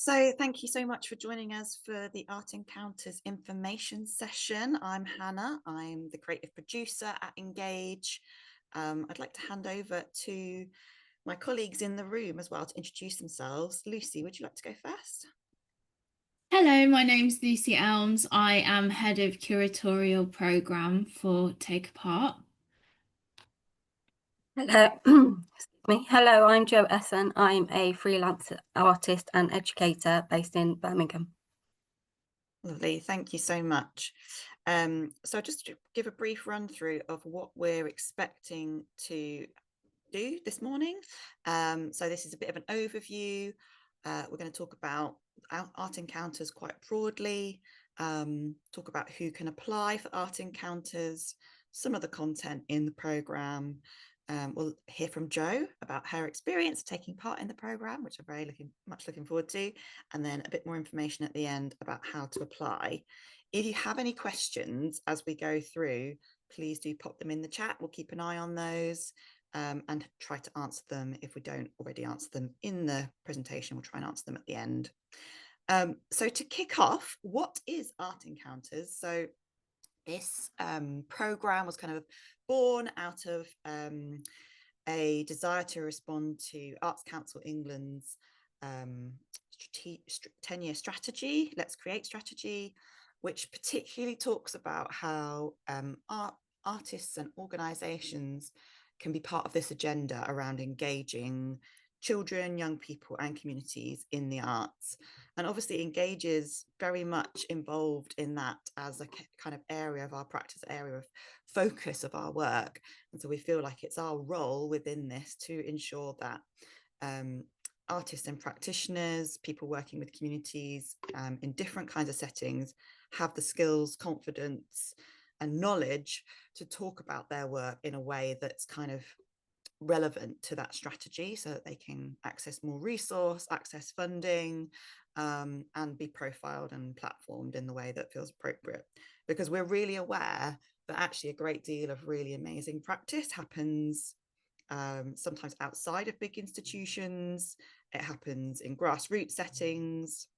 So thank you so much for joining us for the Art Encounters information session. I'm Hannah. I'm the creative producer at Engage. I'd like to hand over to my colleagues in the room as well to introduce themselves. Lucy, would you like to go first? Hello, my name's Lucy Elms. I am head of curatorial program for Take Apart. Hello, excuse me. Hello, I'm Jo Essen. I'm a freelance artist and educator based in Birmingham. Lovely, thank you so much. So just to give a brief run through of what we're expecting to do this morning. So this is a bit of an overview. We're going to talk about art encounters quite broadly, talk about who can apply for art encounters, some of the content in the programme. We'll hear from Jo about her experience taking part in the programme, which I'm very much looking forward to, and then a bit more information at the end about how to apply. If you have any questions as we go through, please do pop them in the chat. We'll keep an eye on those. And try to answer them. If we don't already answer them in the presentation, we'll try and answer them at the end. So to kick off, what is Art Encounters? So this programme was kind of born out of a desire to respond to Arts Council England's 10-year strategy, Let's Create strategy, which particularly talks about how artists and organisations can be part of this agenda around engaging children, young people and communities in the arts. And obviously Engage is very much involved in that as a kind of area of our practice, area of focus of our work. And so we feel like it's our role within this to ensure that artists and practitioners, people working with communities in different kinds of settings, have the skills, confidence and knowledge to talk about their work in a way that's kind of relevant to that strategy, so that they can access more resource, access funding, and be profiled and platformed in the way that feels appropriate. Because we're really aware that actually a great deal of really amazing practice happens sometimes outside of big institutions. It happens in grassroots settings.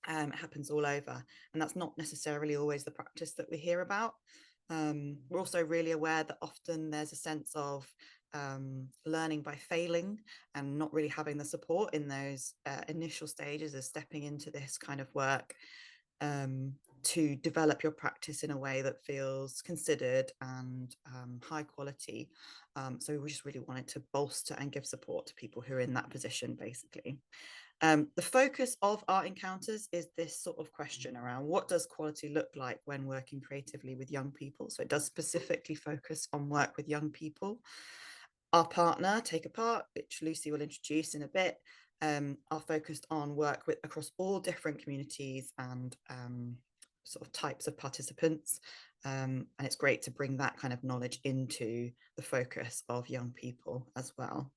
It happens all over, and that's not necessarily always the practice that we hear about. We're also really aware that often there's a sense of learning by failing and not really having the support in those initial stages of stepping into this kind of work to develop your practice in a way that feels considered and high quality. So we just really wanted to bolster and give support to people who are in that position, basically. The focus of Art Encounters is this sort of question around what does quality look like when working creatively with young people. So it does specifically focus on work with young people. Our partner, Take Apart, which Lucy will introduce in a bit, are focused on work with across all different communities and sort of types of participants. And it's great to bring that kind of knowledge into the focus of young people as well.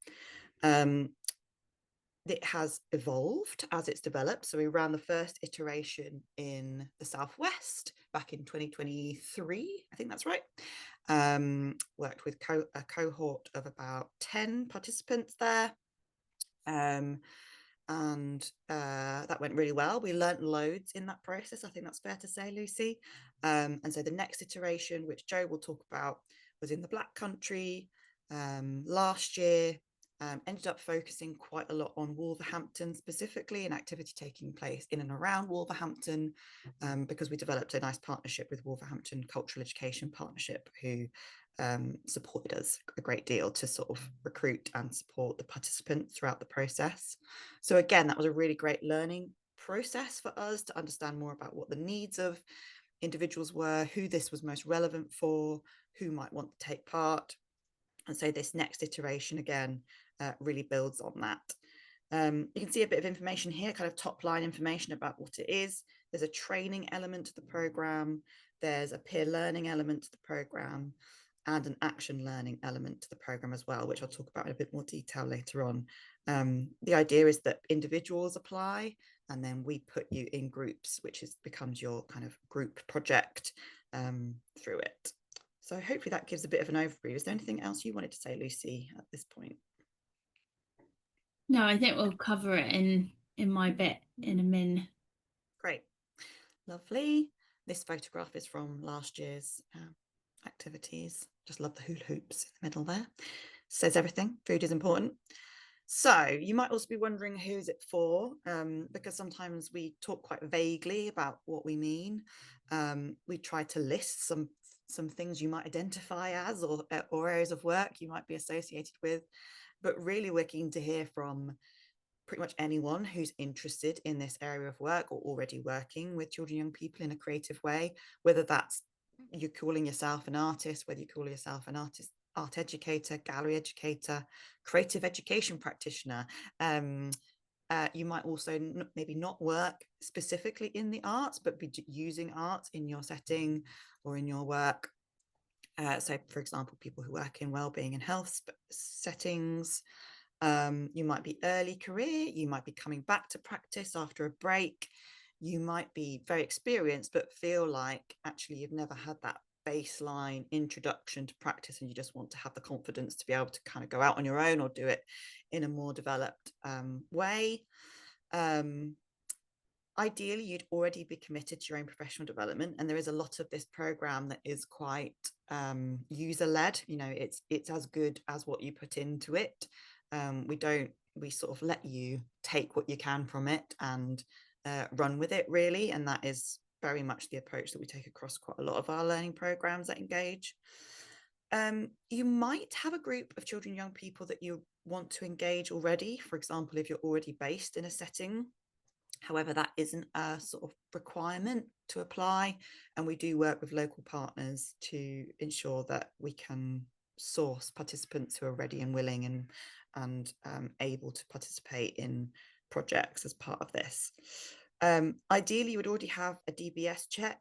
It has evolved as it's developed. So we ran the first iteration in the Southwest back in 2023, I think that's right. Worked with a cohort of about 10 participants there. And that went really well. We learnt loads in that process. I think that's fair to say, Lucy. And so the next iteration, which Jo will talk about, was in the Black Country last year. Ended up focusing quite a lot on Wolverhampton specifically, and activity taking place in and around Wolverhampton, because we developed a nice partnership with Wolverhampton Cultural Education Partnership, who supported us a great deal to sort of recruit and support the participants throughout the process. So again, that was a really great learning process for us to understand more about what the needs of individuals were, who this was most relevant for, who might want to take part. And so this next iteration again really builds on that. You can see a bit of information here, kind of top line information about what it is. There's a training element to the programme. There's a peer learning element to the programme and an action learning element to the programme as well, which I'll talk about in a bit more detail later on. The idea is that individuals apply and then we put you in groups, which becomes your kind of group project through it. So hopefully that gives a bit of an overview. Is there anything else you wanted to say, Lucy, at this point? No, I think we'll cover it in my bit in a min. Great, lovely. This photograph is from last year's activities. Just love the hula hoops in the middle there. Says everything. Food is important. So you might also be wondering who's it for, because sometimes we talk quite vaguely about what we mean. We try to list some things you might identify as, or areas of work you might be associated with, but really we're keen to hear from pretty much anyone who's interested in this area of work or already working with children and young people in a creative way, whether that's you're calling yourself an artist, whether you call yourself an art educator, gallery educator, creative education practitioner. You might also maybe not work specifically in the arts, but be using art in your setting or in your work. So, for example, people who work in wellbeing and health settings. You might be early career, you might be coming back to practice after a break, you might be very experienced but feel like actually you've never had that baseline introduction to practice and you just want to have the confidence to be able to kind of go out on your own or do it in a more developed way. Ideally, you'd already be committed to your own professional development, and there is a lot of this program that is quite user-led. You know, it's as good as what you put into it. We sort of let you take what you can from it and run with it, really, and that is very much the approach that we take across quite a lot of our learning programs that engage. You might have a group of children and young people that you want to engage already. For example, if you're already based in a setting. However, that isn't a sort of requirement to apply, and we do work with local partners to ensure that we can source participants who are ready and willing and able to participate in projects as part of this. Ideally, you would already have a DBS check.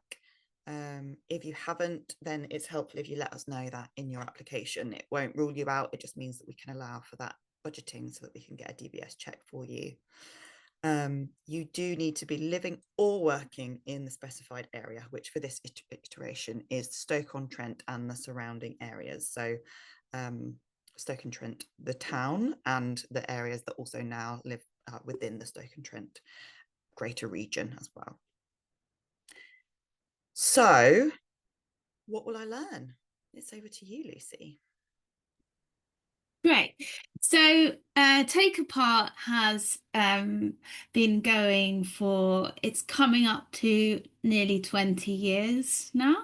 If you haven't, then it's helpful if you let us know that in your application. It won't rule you out, it just means that we can allow for that budgeting so that we can get a DBS check for you. You do need to be living or working in the specified area, which for this iteration is Stoke-on-Trent and the surrounding areas. So Stoke-on-Trent, the town, and the areas that also now live within the Stoke-on-Trent greater region as well. So what will I learn? It's over to you, Lucy. Great. So Take Apart has been going for, it's coming up to nearly 20 years now,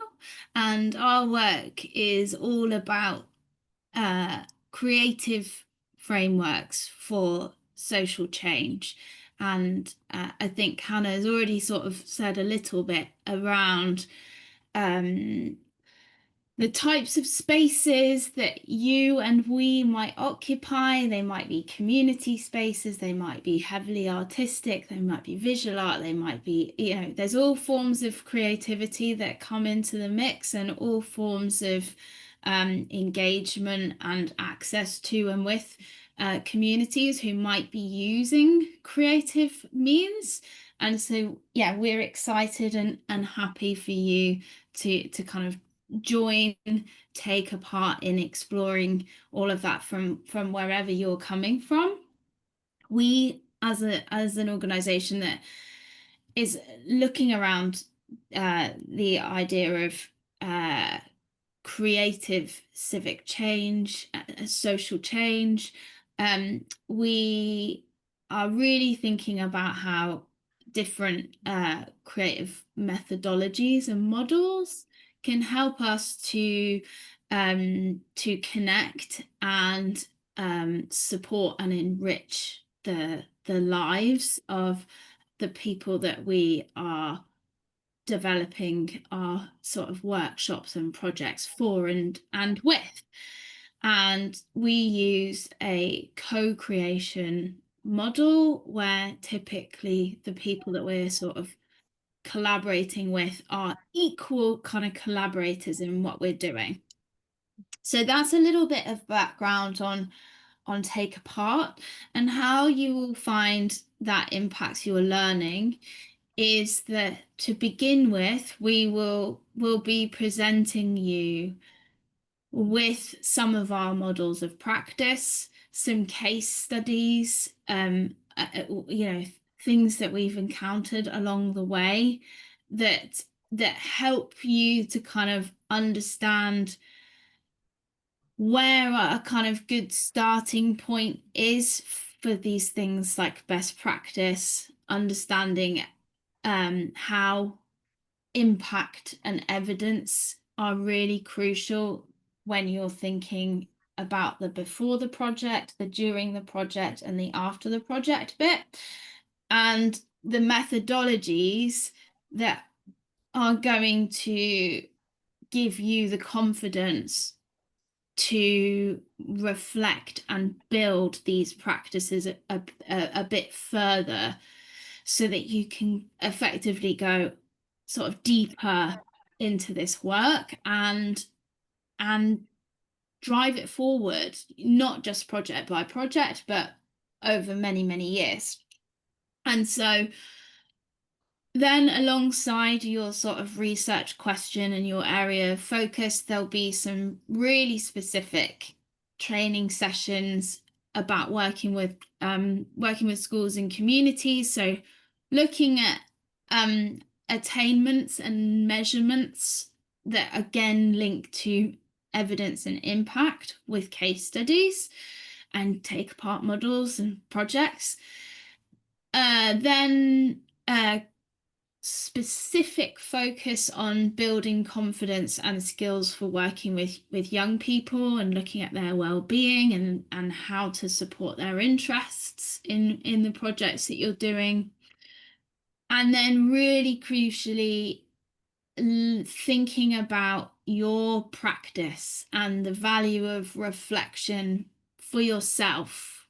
and our work is all about creative frameworks for social change. And I think Hannah has already sort of said a little bit around the types of spaces that you and we might occupy. They might be community spaces, they might be heavily artistic, they might be visual art, they might be, you know, there's all forms of creativity that come into the mix, and all forms of engagement and access to and with communities who might be using creative means. And so, yeah, we're excited and happy for you to kind of join, take a part in exploring all of that from wherever you're coming from. We, as an organization that is looking around the idea of creative civic change, social change, we are really thinking about how different creative methodologies and models can help us to connect and support and enrich the lives of the people that we are developing our sort of workshops and projects for and with. And we use a co-creation model where typically the people that we're sort of collaborating with are equal kind of collaborators in what we're doing. So that's a little bit of background on Take Apart, and how you will find that impacts your learning is that, to begin with, we'll be presenting you with some of our models of practice, some case studies, you know, things that we've encountered along the way that help you to kind of understand where a kind of good starting point is for these things like best practice, understanding how impact and evidence are really crucial when you're thinking about the before the project, the during the project, and the after the project bit, and the methodologies that are going to give you the confidence to reflect and build these practices a bit further, so that you can effectively go sort of deeper into this work and drive it forward, not just project by project, but over many years. And so then alongside your sort of research question and your area of focus, there'll be some really specific training sessions about working with schools and communities. So looking at attainments and measurements that again link to evidence and impact with case studies and take apart models and projects. Then specific focus on building confidence and skills for working with young people and looking at their well-being and how to support their interests in the projects that you're doing. And then really crucially, thinking about your practice and the value of reflection for yourself,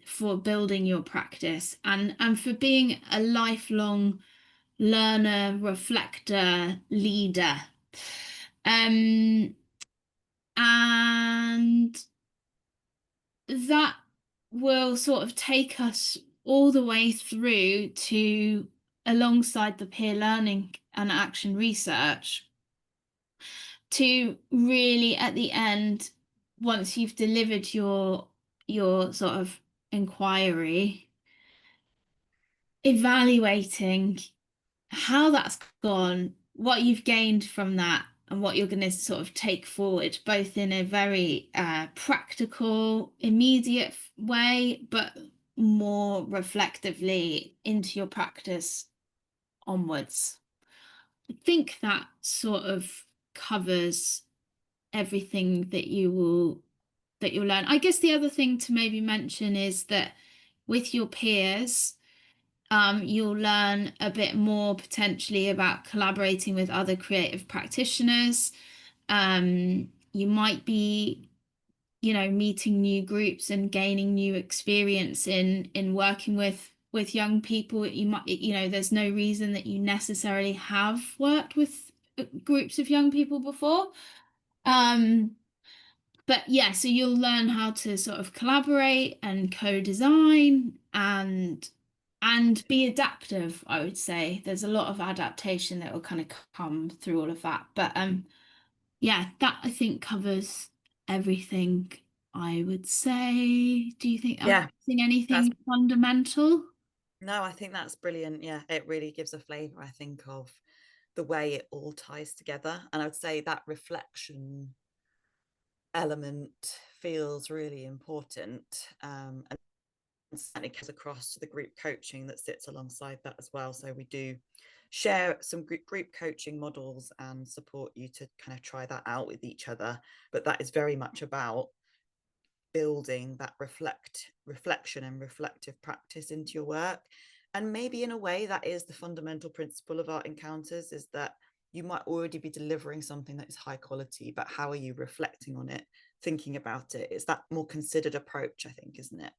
for building your practice and for being a lifelong learner, reflector, leader. And that will sort of take us all the way through to alongside the peer learning and action research to really at the end, once you've delivered your sort of inquiry, evaluating how that's gone, what you've gained from that, and what you're going to sort of take forward, both in a very practical, immediate way, but more reflectively into your practice onwards. I think that sort of covers everything that you'll learn. I guess the other thing to maybe mention is that with your peers, you'll learn a bit more potentially about collaborating with other creative practitioners. You might be, meeting new groups and gaining new experience in working with young people. You might, there's no reason that you necessarily have worked with groups of young people before. But yeah, so you'll learn how to sort of collaborate and co-design and be adaptive. I would say there's a lot of adaptation that will kind of come through all of that. But yeah, that I think covers everything, I would say. Do you think I'm missing anything fundamental? No, I think that's brilliant. Yeah, it really gives a flavour, I think, of the way it all ties together. And I would say that reflection element feels really important, and certainly comes across to the group coaching that sits alongside that as well. So we do share some group coaching models and support you to kind of try that out with each other, but that is very much about building that reflection and reflective practice into your work. And maybe in a way that is the fundamental principle of Art Encounters, is that you might already be delivering something that is high quality, but how are you reflecting on it, thinking about it? It's that more considered approach, I think, isn't it?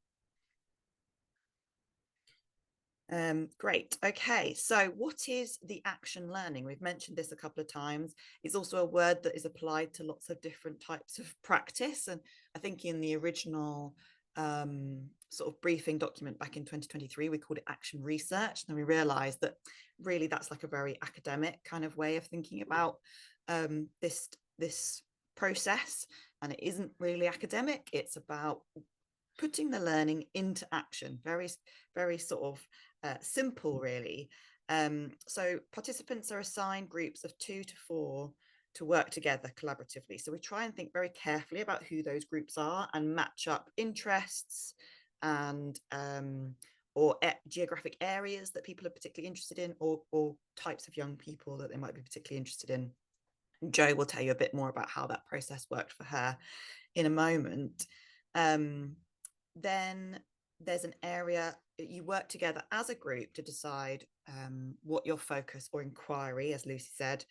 Great. Okay, so what is the action learning? We've mentioned this a couple of times. It's also a word that is applied to lots of different types of practice. And I think in the original sort of briefing document back in 2023, we called it action research. And then we realized that really that's like a very academic kind of way of thinking about this process. And it isn't really academic. It's about putting the learning into action. Very, very sort of simple, really. So participants are assigned groups of 2 to 4 to work together collaboratively. So we try and think very carefully about who those groups are and match up interests and or geographic areas that people are particularly interested in, or types of young people that they might be particularly interested in. Jo will tell you a bit more about how that process worked for her in a moment. Then there's an area you work together as a group to decide what your focus or inquiry, as Lucy said,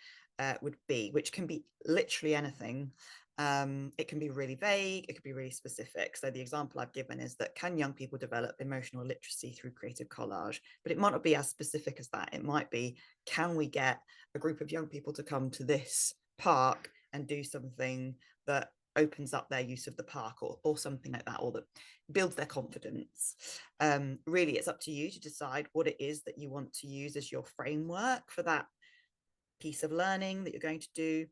would be, which can be literally anything. It can be really vague, it could be really specific. So the example I've given is that, can young people develop emotional literacy through creative collage? But it might not be as specific as that. It might be, can we get a group of young people to come to this park and do something that opens up their use of the park, or something like that, or that builds their confidence. Really, it's up to you to decide what it is that you want to use as your framework for that piece of learning that you're going to do.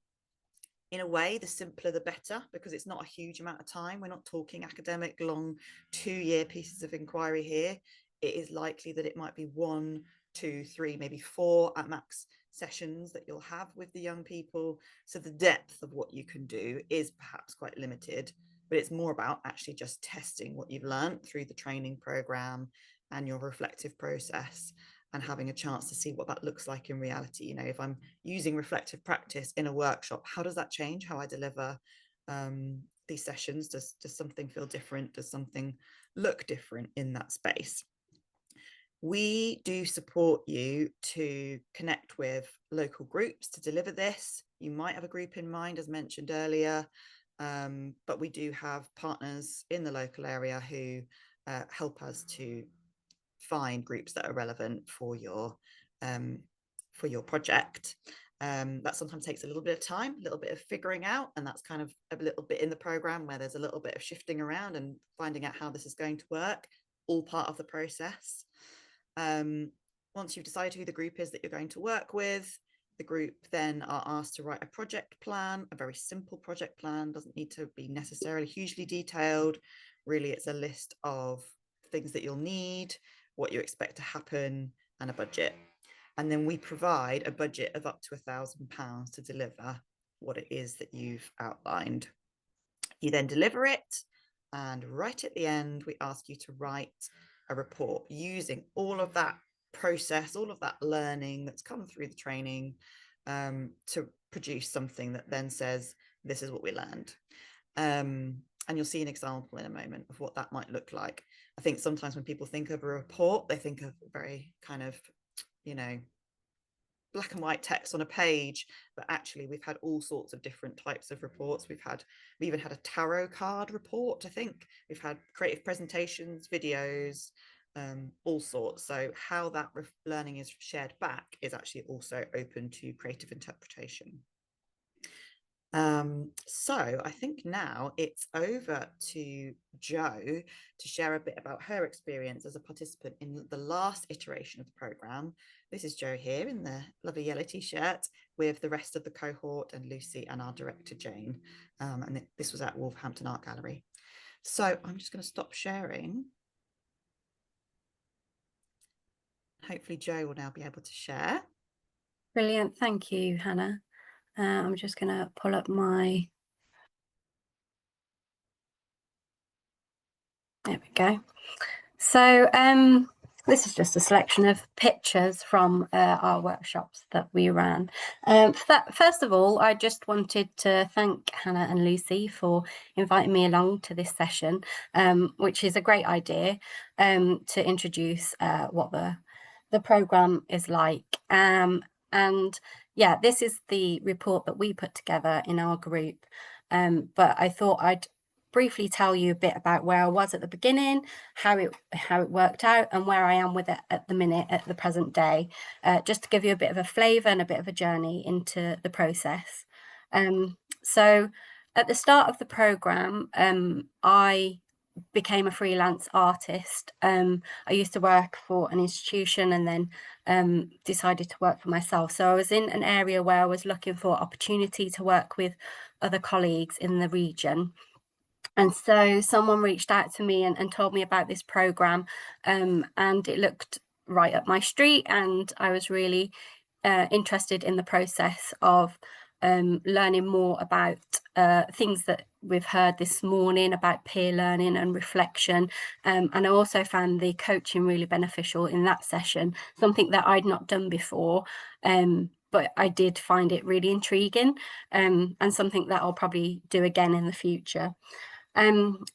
In a way, the simpler the better, because it's not a huge amount of time. We're not talking academic long 2-year pieces of inquiry here. It is likely that it might be 1, 2, 3, maybe 4 at max sessions that you'll have with the young people. So the depth of what you can do is perhaps quite limited, but it's more about actually just testing what you've learned through the training program and your reflective process, and having a chance to see what that looks like in reality. You know, if I'm using reflective practice in a workshop, how does that change how I deliver these sessions? Does something feel different? Does something look different in that space? We do support you to connect with local groups to deliver this. You might have a group in mind, as mentioned earlier, but we do have partners in the local area who help us to find groups that are relevant for your project. That sometimes takes a little bit of time, a little bit of figuring out, and that's kind of a little bit in the program where there's a little bit of shifting around and finding out how this is going to work, all part of the process. Once you've decided who the group is that you're going to work with, the group then are asked to write a project plan, a very simple project plan, doesn't need to be necessarily hugely detailed. Really, it's a list of things that you'll need, what you expect to happen, and a budget. And then we provide a budget of up to £1,000 to deliver what it is that you've outlined. You then deliver it, and right at the end, we ask you to write a report using all of that process, all of that learning that's come through the training, to produce something that then says, this is what we learned. And you'll see an example in a moment of what that might look like. I think sometimes when people think of a report, they think of very kind of, you know, black and white text on a page, but actually we've had all sorts of different types of reports. We even had a tarot card report, I think. We've had creative presentations, videos, all sorts. So how that learning is shared back is actually also open to creative interpretation. So I think now it's over to Jo to share a bit about her experience as a participant in the last iteration of the programme. This is Jo here in the lovely yellow t-shirt with the rest of the cohort and Lucy and our director Jane. And this was at Wolverhampton Art Gallery. So I'm just going to stop sharing. Hopefully Jo will now be able to share. Brilliant. Thank you, Hannah. I'm just going to pull up my... There we go. So this is just a selection of pictures from our workshops that we ran. First of all, I just wanted to thank Hannah and Lucy for inviting me along to this session, which is a great idea to introduce what the programme is like. And yeah, this is the report that we put together in our group. But I thought I'd briefly tell you a bit about where I was at the beginning, how it worked out, and where I am with it at the minute, at the present day, just to give you a bit of a flavour and a bit of a journey into the process. So at the start of the programme, I became a freelance artist. I used to work for an institution and then decided to work for myself. So I was in an area where I was looking for opportunity to work with other colleagues in the region. And so someone reached out to me and told me about this program, and it looked right up my street, and I was really interested in the process of learning more about things that we've heard this morning about peer learning and reflection, and I also found the coaching really beneficial in that session, something that I'd not done before, but I did find it really intriguing, and something that I'll probably do again in the future.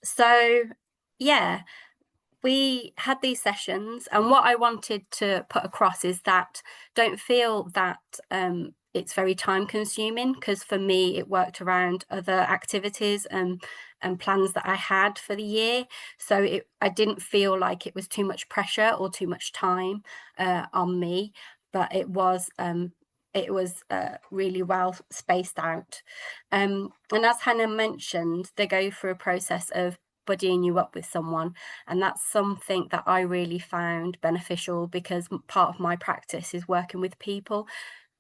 So yeah, we had these sessions, and what I wanted to put across is that don't feel that it's very time consuming, because for me it worked around other activities and plans that I had for the year. So I didn't feel like it was too much pressure or too much time on me, but it was really well spaced out. And as Hannah mentioned, they go through a process of buddying you up with someone, and that's something that I really found beneficial, because part of my practice is working with people,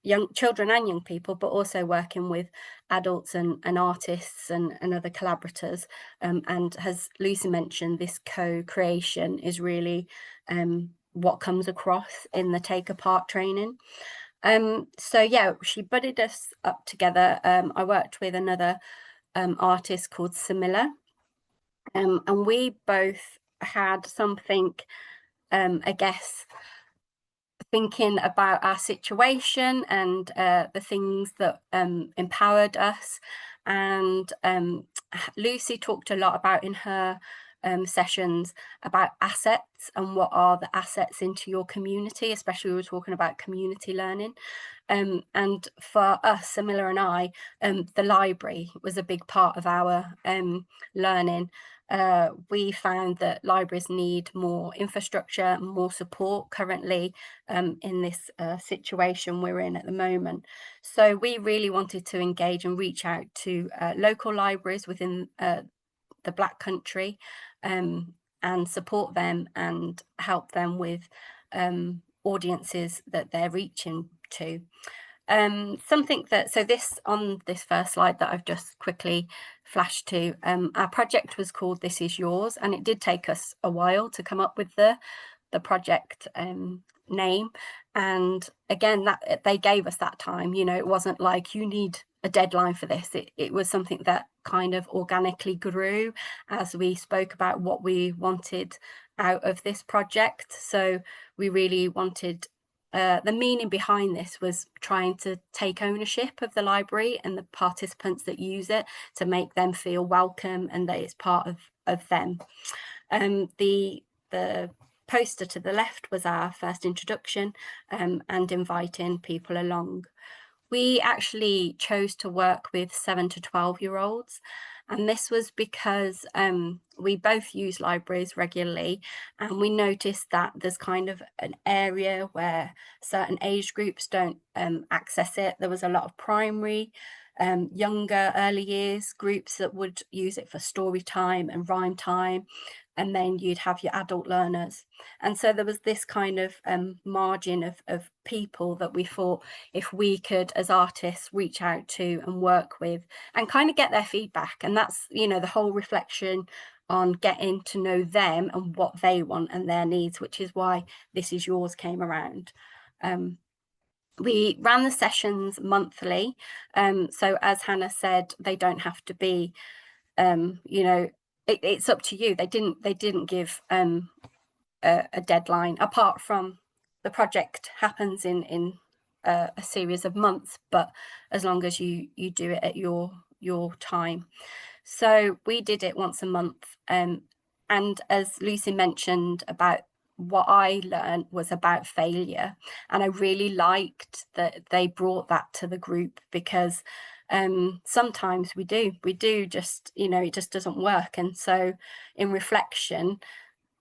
young children and young people, but also working with adults and artists and other collaborators, and as Lucy mentioned, this co-creation is really what comes across in the Take Apart training. So yeah, she buddied us up together. I worked with another artist called Samila, and we both had something, I guess, thinking about our situation and the things that empowered us. And Lucy talked a lot about in her sessions about assets and what are the assets into your community, especially we were talking about community learning. And for us, Samila and I, the library was a big part of our learning. We found that libraries need more infrastructure, more support currently in this situation we're in at the moment. So we really wanted to engage and reach out to local libraries within the Black Country, and support them and help them with audiences that they're reaching to. Something that, so this on this first slide that I've just quickly flashed to, our project was called This Is Yours, and it did take us a while to come up with the project name. And again, that they gave us that time, you know, it wasn't like you need a deadline for this. It was something that kind of organically grew as we spoke about what we wanted out of this project. So we really wanted, the meaning behind this was trying to take ownership of the library and the participants that use it, to make them feel welcome and that it's part of them. The poster to the left was our first introduction, and inviting people along. We actually chose to work with 7 to 12-year-olds, and this was because we both use libraries regularly, and we noticed that there's kind of an area where certain age groups don't access it. There was a lot of primary, younger, early years groups that would use it for story time and rhyme time, and then you'd have your adult learners. And so there was this kind of margin of people that we thought, if we could as artists reach out to and work with and kind of get their feedback, and that's, you know, the whole reflection on getting to know them and what they want and their needs, which is why This Is Yours came around. We ran the sessions monthly, so as Hannah said, they don't have to be, you know, it's up to you. They didn't give a deadline, apart from the project happens in a series of months, but as long as you do it at your time. So we did it once a month, and as Lucy mentioned about what I learned was about failure, and I really liked that they brought that to the group, because sometimes we do just, you know, it just doesn't work. And so in reflection,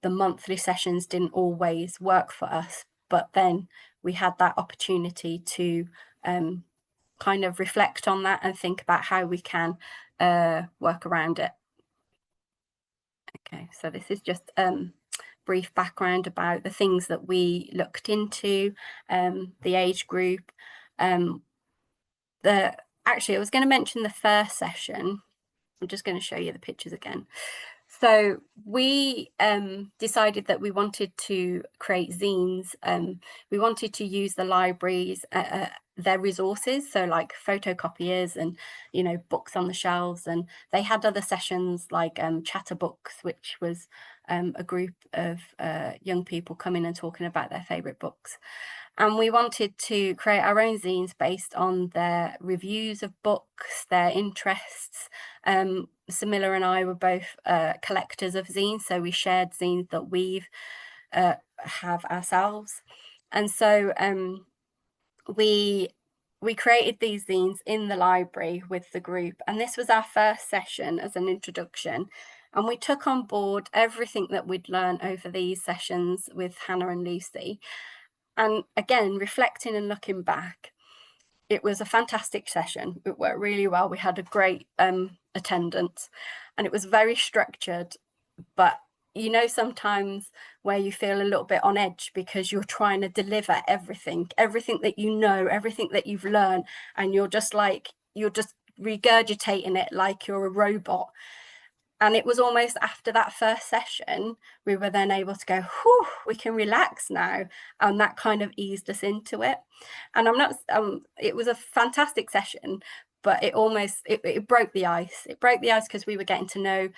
the monthly sessions didn't always work for us, but then we had that opportunity to kind of reflect on that and think about how we can work around it. Okay, so this is just brief background about the things that we looked into, the age group. Actually, I was going to mention the first session. I'm just going to show you the pictures again. So we decided that we wanted to create zines. We wanted to use the libraries, their resources, so like photocopiers and, you know, books on the shelves. And they had other sessions like Chatterbooks, which was a group of young people coming and talking about their favourite books. And we wanted to create our own zines based on their reviews of books, their interests. Samila and I were both collectors of zines, so we shared zines that we've have ourselves. And so we created these zines in the library with the group, and this was our first session as an introduction. And we took on board everything that we'd learned over these sessions with Hannah and Lucy. And again, reflecting and looking back, it was a fantastic session. It worked really well. We had a great attendance, and it was very structured. But you know, sometimes where you feel a little bit on edge because you're trying to deliver everything that you know, everything that you've learned, and you're just regurgitating it like you're a robot. And it was almost after that first session, we were then able to go, whew, we can relax now. And that kind of eased us into it. And it was a fantastic session, but it broke the ice. It broke the ice because we were getting to know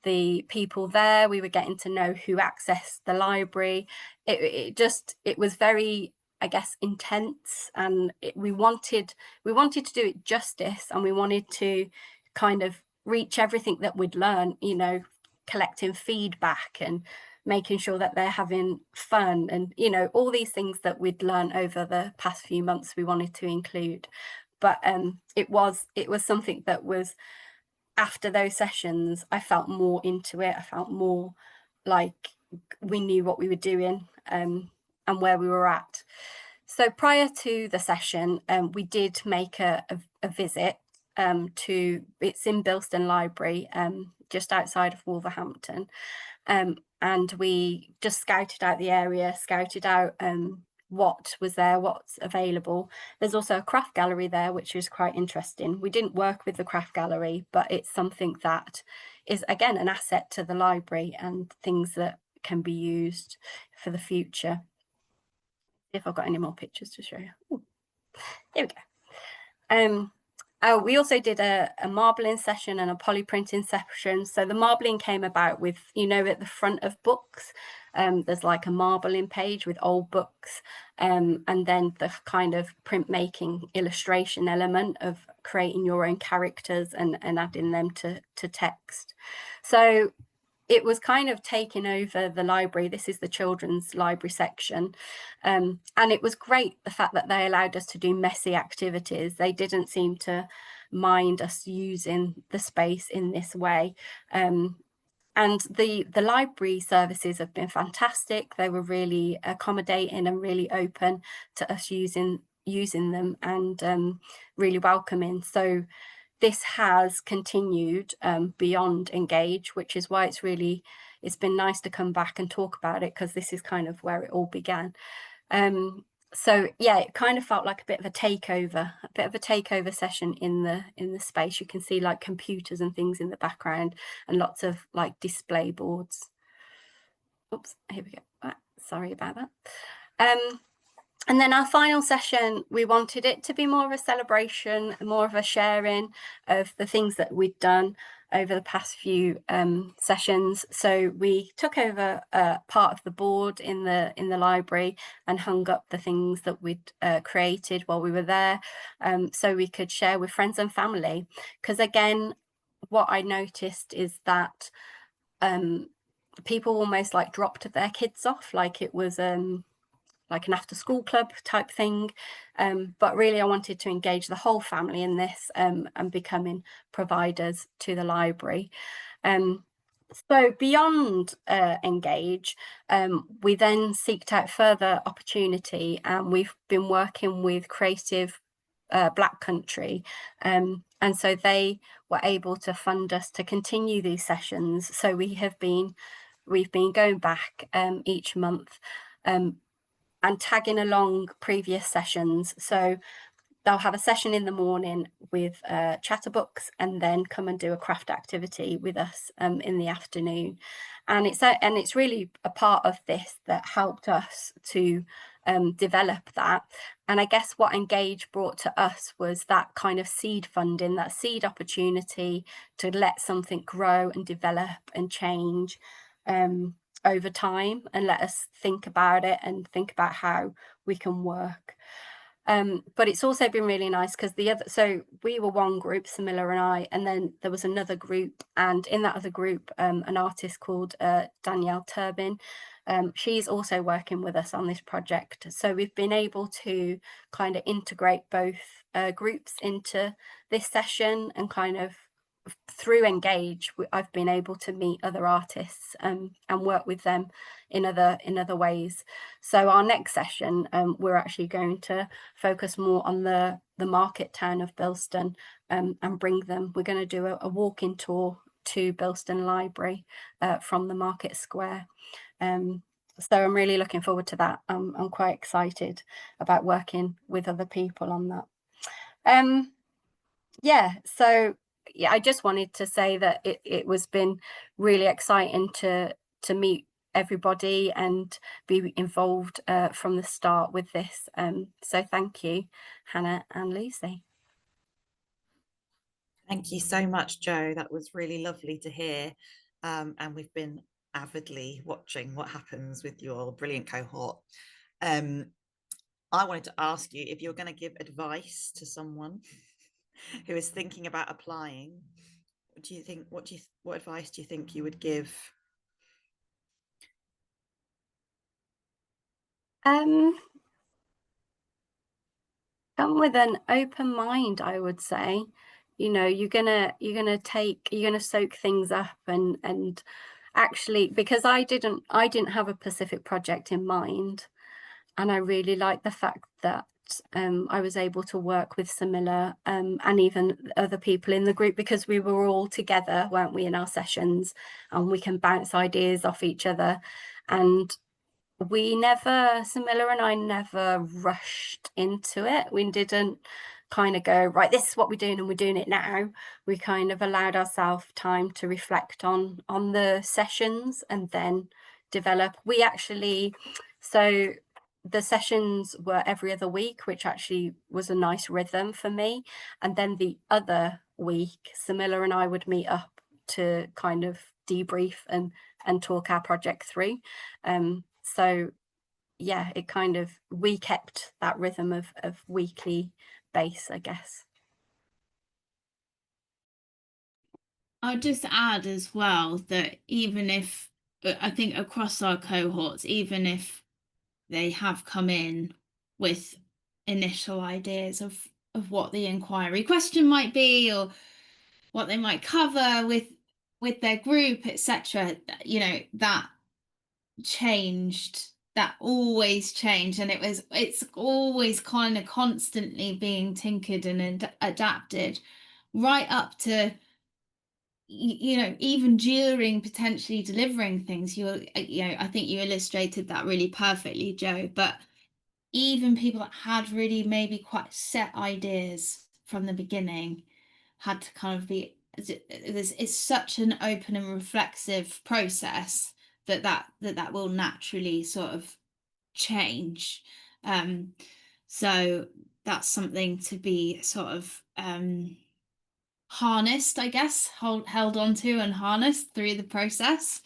the people there. We were getting to know who accessed the library. It was very, I guess, intense. And we wanted to do it justice, and we wanted to kind of reach everything that we'd learn, you know, collecting feedback and making sure that they're having fun, and, you know, all these things that we'd learned over the past few months we wanted to include. But it was something that was, after those sessions, I felt more into it. I felt more like we knew what we were doing and where we were at. So prior to the session, we did make a visit it's in Bilston Library, just outside of Wolverhampton, and we just scouted out the area, scouted out what was there, what's available. There's also a craft gallery there, which is quite interesting. We didn't work with the craft gallery, but it's something that is, again, an asset to the library and things that can be used for the future. If I've got any more pictures to show you. Ooh, here we go. We also did a marbling session and a polyprinting session. So the marbling came about with, you know, at the front of books, there's like a marbling page with old books, and then the kind of printmaking illustration element of creating your own characters and adding them to text. So it was kind of taking over the library. This is the children's library section. And it was great, the fact that they allowed us to do messy activities. They didn't seem to mind us using the space in this way. And the library services have been fantastic. They were really accommodating and really open to us using them, and really welcoming. So this has continued beyond Engage, which is why it's been nice to come back and talk about it, because this is kind of where it all began. So yeah, it kind of felt like a bit of a takeover session in the space. You can see like computers and things in the background, and lots of like display boards. Oops, here we go. Sorry about that. And then our final session, we wanted it to be more of a celebration, more of a sharing of the things that we'd done over the past few sessions. So we took over part of the board in the library and hung up the things that we'd created while we were there, so we could share with friends and family. Because again, what I noticed is that people almost like dropped their kids off, like it was like an after school club type thing. But really I wanted to engage the whole family in this, and becoming providers to the library. So beyond Engage, we then seeked out further opportunity, and we've been working with Creative Black Country. And so they were able to fund us to continue these sessions. So we've been going back each month, and tagging along previous sessions. So they'll have a session in the morning with Chatterbooks, and then come and do a craft activity with us in the afternoon. And it's really a part of this that helped us to develop that. And I guess what Engage brought to us was that kind of seed funding, that seed opportunity to let something grow and develop and change over time, and let us think about it and think about how we can work. But it's also been really nice because so we were one group, Samila and I, and then there was another group, and in that other group, an artist called Danielle Turbin. She's also working with us on this project. So we've been able to kind of integrate both groups into this session, and kind of through Engage, I've been able to meet other artists and work with them in other ways. So our next session, we're actually going to focus more on the market town of Bilston, and bring them. We're going to do a walking tour to Bilston Library from the Market Square. So I'm really looking forward to that. I'm quite excited about working with other people on that. Yeah, so yeah, I just wanted to say that it was been really exciting to meet everybody and be involved from the start with this. So thank you, Hannah and Lucy. Thank you so much, Jo. That was really lovely to hear. And we've been avidly watching what happens with your brilliant cohort. I wanted to ask you, if you're going to give advice to someone who is thinking about applying, what advice do you think you would give? Come with an open mind, I would say. You know, you're gonna soak things up, and actually, because I didn't have a specific project in mind, and I really like the fact that I was able to work with Samila and even other people in the group, because we were all together, weren't we, in our sessions, and we can bounce ideas off each other. And Samila and I never rushed into it. We didn't kind of go, right, this is what we're doing and we're doing it now. We kind of allowed ourselves time to reflect on the sessions and then develop. So the sessions were every other week, which actually was a nice rhythm for me. And then the other week, Samila and I would meet up to kind of debrief and talk our project through. So yeah, we kept that rhythm of weekly base, I guess. I'll just add as well that even if, I think across our cohorts, even if they have come in with initial ideas of what the inquiry question might be, or what they might cover with their group, etc., you know, that changed, that always changed, and it's always kind of constantly being tinkered and adapted, right up to, you know, even during potentially delivering things. I think you illustrated that really perfectly, Jo. But even people that had really maybe quite set ideas from the beginning had to kind of be, it's such an open and reflexive process that will naturally sort of change. So that's something to be sort of harnessed, I guess, held onto and harnessed through the process.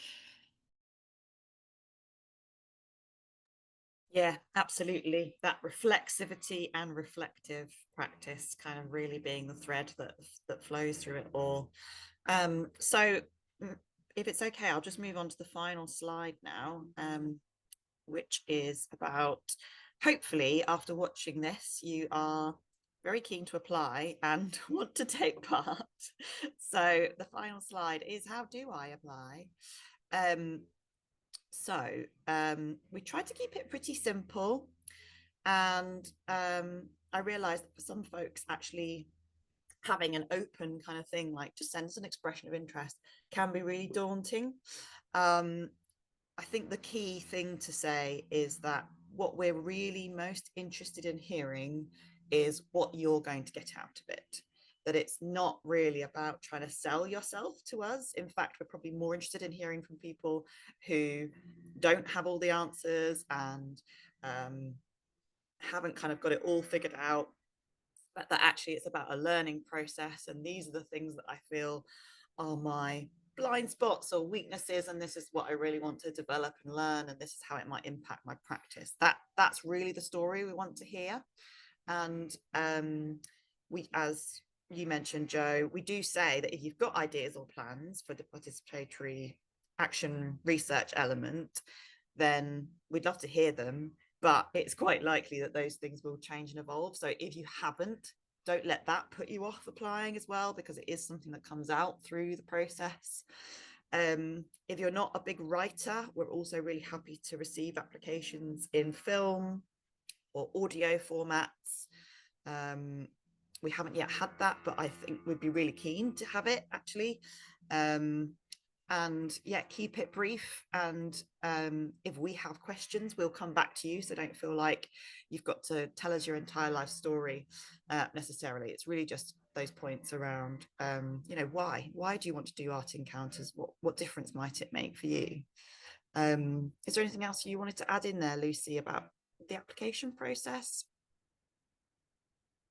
Yeah, absolutely. That reflexivity and reflective practice kind of really being the thread that flows through it all. So if it's okay, I'll just move on to the final slide now, which is about, hopefully after watching this, you are very keen to apply and want to take part. So the final slide is, how do I apply? So we tried to keep it pretty simple, and I realized that for some folks, actually having an open kind of thing, like just send us an expression of interest, can be really daunting. I think the key thing to say is that what we're really most interested in hearing is what you're going to get out of it. That it's not really about trying to sell yourself to us. In fact, we're probably more interested in hearing from people who don't have all the answers and haven't kind of got it all figured out, but that actually it's about a learning process. And these are the things that I feel are my blind spots or weaknesses, and this is what I really want to develop and learn, and this is how it might impact my practice. That's really the story we want to hear. And we, as you mentioned, Jo, we do say that if you've got ideas or plans for the participatory action research element, then we'd love to hear them, but it's quite likely that those things will change and evolve. So if you haven't, don't let that put you off applying as well, because it is something that comes out through the process. If you're not a big writer, we're also really happy to receive applications in film or audio formats. We haven't yet had that, but I think we'd be really keen to have it actually. And yeah, keep it brief. And if we have questions, we'll come back to you. So don't feel like you've got to tell us your entire life story necessarily. It's really just those points around, you know, why do you want to do art encounters? What difference might it make for you? Is there anything else you wanted to add in there, Lucy, about the application process?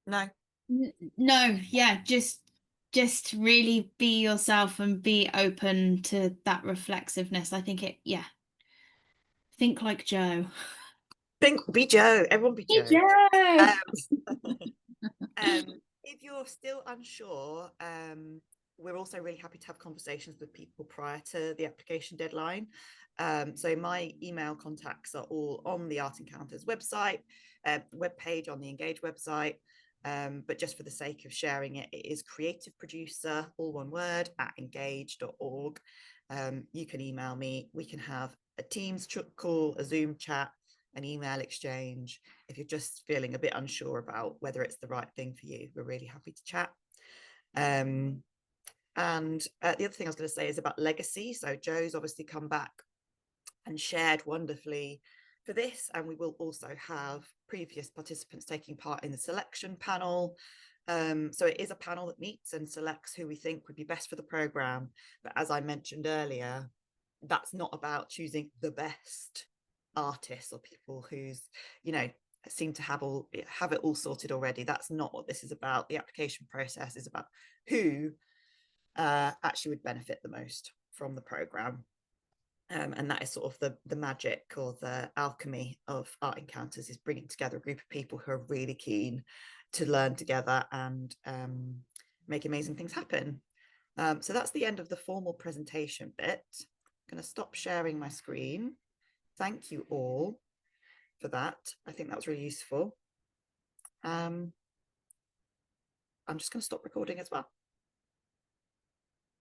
No. Yeah, just really be yourself and be open to that reflexiveness. I think think like Jo. Be Jo. Everyone be Jo. If you're still unsure, we're also really happy to have conversations with people prior to the application deadline. So my email contacts are all on the Art Encounters website, webpage on the Engage website. But just for the sake of sharing it, it is creative producer, all one word, @engage.org. You can email me. We can have a Teams call, a Zoom chat, an email exchange. If you're just feeling a bit unsure about whether it's the right thing for you, we're really happy to chat. And the other thing I was going to say is about legacy. So Jo's obviously come back and shared wonderfully for this, and we will also have previous participants taking part in the selection panel. So it is a panel that meets and selects who we think would be best for the programme. But as I mentioned earlier, that's not about choosing the best artists or people who's, you know, seem to have it all sorted already. That's not what this is about. The application process is about who actually would benefit the most from the programme. And that is sort of the magic or the alchemy of Art Encounters, is bringing together a group of people who are really keen to learn together and make amazing things happen. So that's the end of the formal presentation bit. I'm going to stop sharing my screen. Thank you all for that. I think that was really useful. I'm just going to stop recording as well.